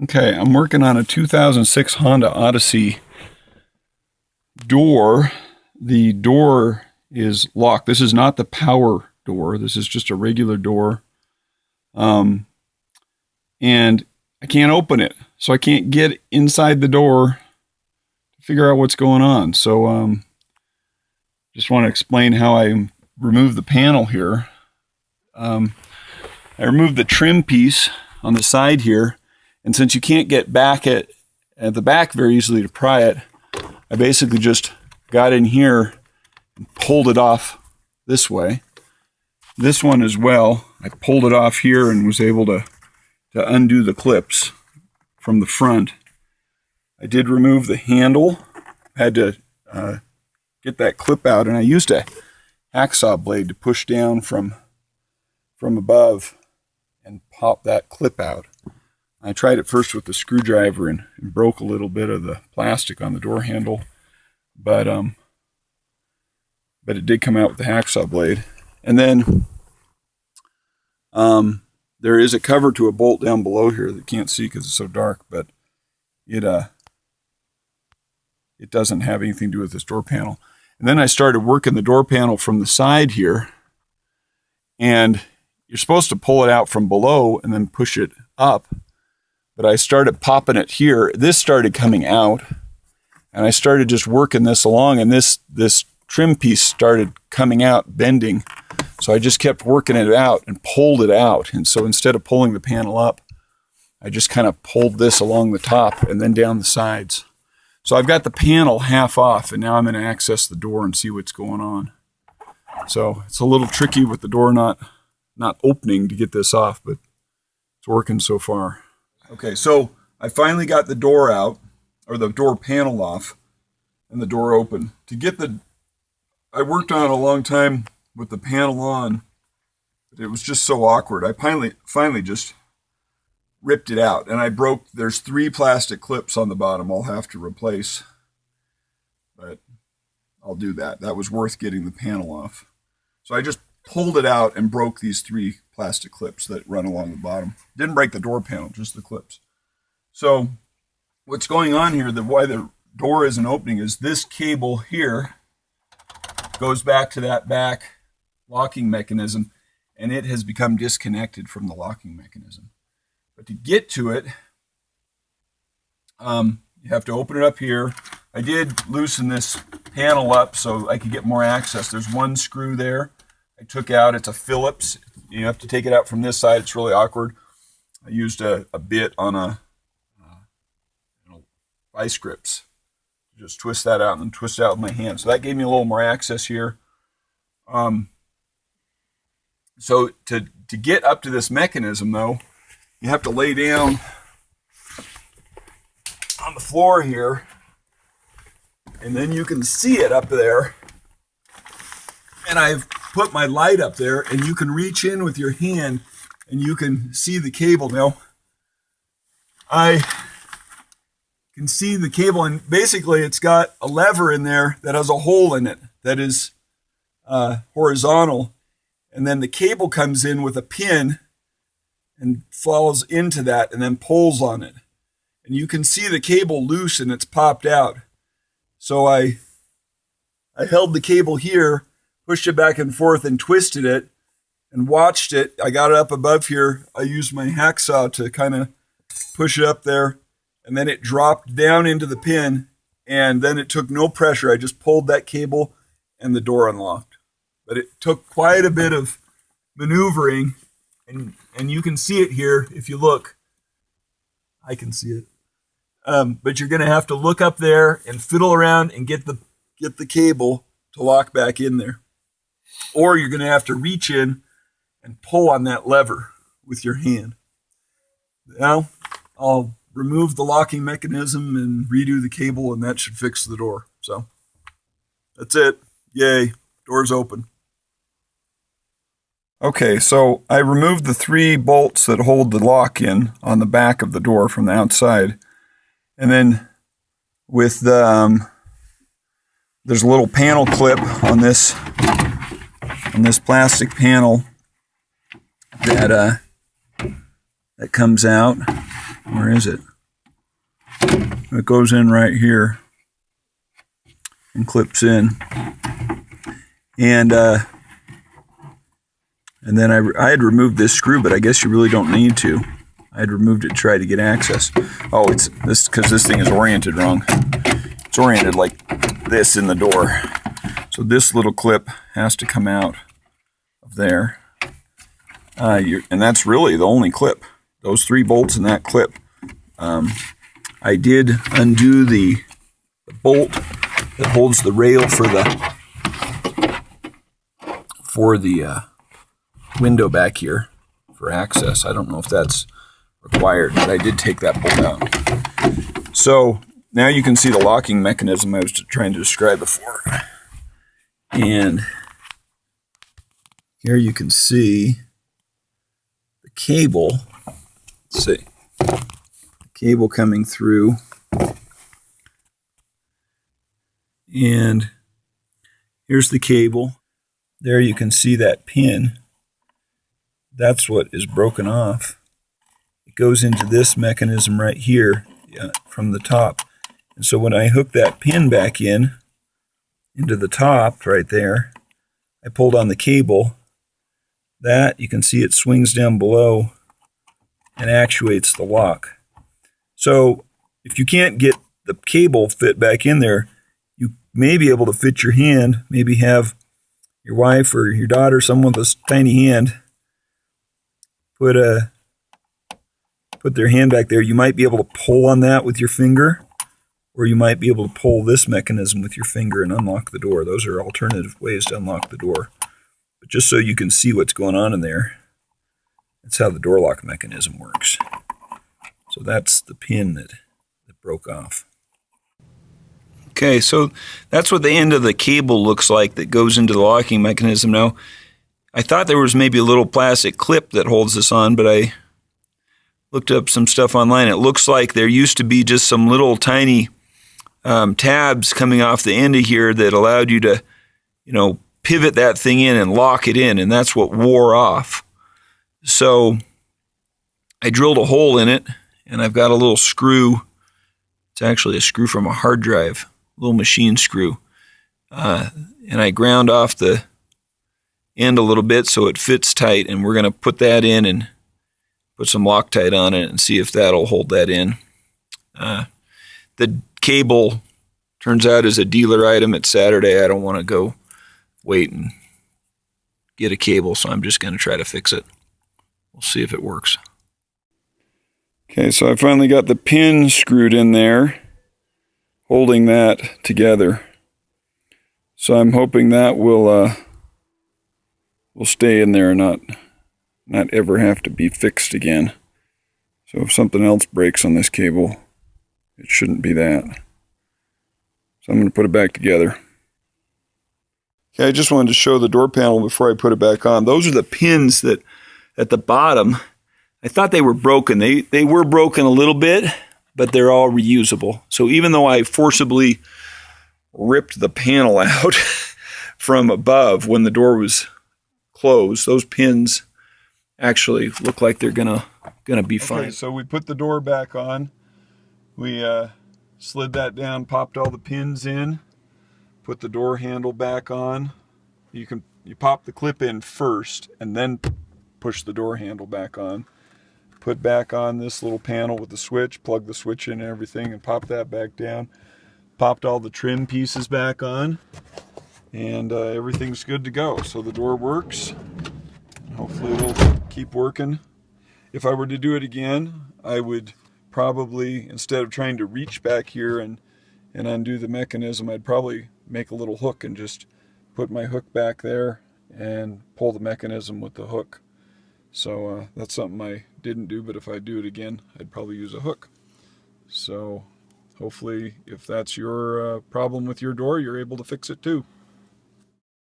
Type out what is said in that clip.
Okay, I'm working on a 2006 Honda Odyssey door. The door is locked. This is not the power door. This is just a regular door. And I can't open it. So I can't get inside the door to figure out what's going on. So just want to explain how I removed the panel here. I removed the trim piece on the side here. And since you can't get back at the back very easily to pry it, I basically just got in here and pulled it off this way. This one as well, I pulled it off here and was able to undo the clips from the front. I did remove the handle, had to get that clip out, and I used a hacksaw blade to push down from above and pop that clip out. I tried it first with the screwdriver and broke a little bit of the plastic on the door handle, but it did come out with the hacksaw blade. And then there is a cover to a bolt down below here that you can't see because it's so dark, but it doesn't have anything to do with this door panel. And then I started working the door panel from the side here, and you're supposed to pull it out from below and then push it up. But I started popping it here. This started coming out, and I started just working this along, and this trim piece started coming out, bending. So I just kept working it out and pulled it out. And so instead of pulling the panel up, I just kind of pulled this along the top and then down the sides. So I've got the panel half off, and now I'm going to access the door and see what's going on. So it's a little tricky with the door not opening to get this off, but it's working so far. Okay, so I finally got the door out, or the door panel off, and the door open. I worked on it a long time with the panel on, but it was just so awkward. I finally just ripped it out, and there's 3 plastic clips on the bottom I'll have to replace, but I'll do that. That was worth getting the panel off. So I just pulled it out and broke these 3 plastic clips that run along the bottom. Didn't break the door panel, just the clips. So what's going on here, why the door isn't opening, is this cable here goes back to that back locking mechanism, and it has become disconnected from the locking mechanism. But to get to it, you have to open it up here. I did loosen this panel up so I could get more access. There's 1 screw there I took out. It's a Phillips. You have to take it out from this side. It's really awkward. I used a bit on a vice grips. Just twist that out and then twist it out with my hand. So that gave me a little more access here. So to get up to this mechanism, though, you have to lay down on the floor here, and then you can see it up there. And I've put my light up there, and you can reach in with your hand and you can see the cable. Now I can see the cable, and basically it's got a lever in there that has a hole in it that is horizontal, and then the cable comes in with a pin and falls into that and then pulls on it, and you can see the cable loose and it's popped out. So I held the cable here, pushed it back and forth and twisted it and watched it. I got it up above here. I used my hacksaw to kind of push it up there, and then it dropped down into the pin, and then it took no pressure. I just pulled that cable and the door unlocked. But it took quite a bit of maneuvering, and you can see it here if you look. I can see it. But you're going to have to look up there and fiddle around and get the cable to lock back in there. Or you're going to have to reach in and pull on that lever with your hand. Now, I'll remove the locking mechanism and redo the cable, and that should fix the door. So that's it. Yay. Door's open. Okay, so I removed the 3 bolts that hold the lock in on the back of the door from the outside. And then with the there's a little panel clip on this plastic panel that comes out. Where is it? It goes in right here and clips in. And then I had removed this screw, but I guess you really don't need to. I had removed it to try to get access. Oh, it's this because this thing is oriented wrong. It's oriented like this in the door. So this little clip has to come out of there. And that's really the only clip. Those 3 bolts and that clip. I did undo the bolt that holds the rail for the window back here for access. I don't know if that's required, but I did take that bolt out. So now you can see the locking mechanism I was trying to describe before. And here you can see the cable. Let's see. The cable coming through. And here's the cable. There you can see that pin. That's what is broken off. It goes into this mechanism right here from the top. And so when I hook that pin back in into the top right there, I pulled on the cable. That, you can see it swings down below and actuates the lock. So if you can't get the cable fit back in there, you may be able to fit your hand, maybe have your wife or your daughter, someone with a tiny hand, put their hand back there. You might be able to pull on that with your finger, or you might be able to pull this mechanism with your finger and unlock the door. Those are alternative ways to unlock the door. But just so you can see what's going on in there, that's how the door lock mechanism works. So that's the pin that broke off. Okay, so that's what the end of the cable looks like that goes into the locking mechanism. Now, I thought there was maybe a little plastic clip that holds this on, but I looked up some stuff online. It looks like there used to be just some little tiny tabs coming off the end of here that allowed you to, pivot that thing in and lock it in, and that's what wore off. So I drilled a hole in it, and I've got a little screw. It's actually a screw from a hard drive, a little machine screw. And I ground off the end a little bit so it fits tight, and we're going to put that in and put some Loctite on it and see if that'll hold that in. The cable turns out is a dealer item. It's Saturday. I don't want to go wait and get a cable, so I'm just going to try to fix it. We'll see if it works. Okay, so I finally got the pin screwed in there, holding that together. So I'm hoping that will stay in there and not ever have to be fixed again. So if something else breaks on this cable, it shouldn't be that. So I'm going to put it back together. Okay, I just wanted to show the door panel before I put it back on. Those are the pins that at the bottom, I thought they were broken. They were broken a little bit, but they're all reusable. So even though I forcibly ripped the panel out from above when the door was closed, those pins actually look like they're gonna be fine. Okay, so we put the door back on. We slid that down, popped all the pins in, put the door handle back on. You pop the clip in first and then push the door handle back on. Put back on this little panel with the switch, plug the switch in and everything, and pop that back down. Popped all the trim pieces back on, and everything's good to go. So the door works. Hopefully it'll keep working. If I were to do it again, I would probably, instead of trying to reach back here and undo the mechanism, I'd probably make a little hook and just put my hook back there and pull the mechanism with the hook. So that's something I didn't do, but if I do it again, I'd probably use a hook. So hopefully if that's your problem with your door, you're able to fix it too.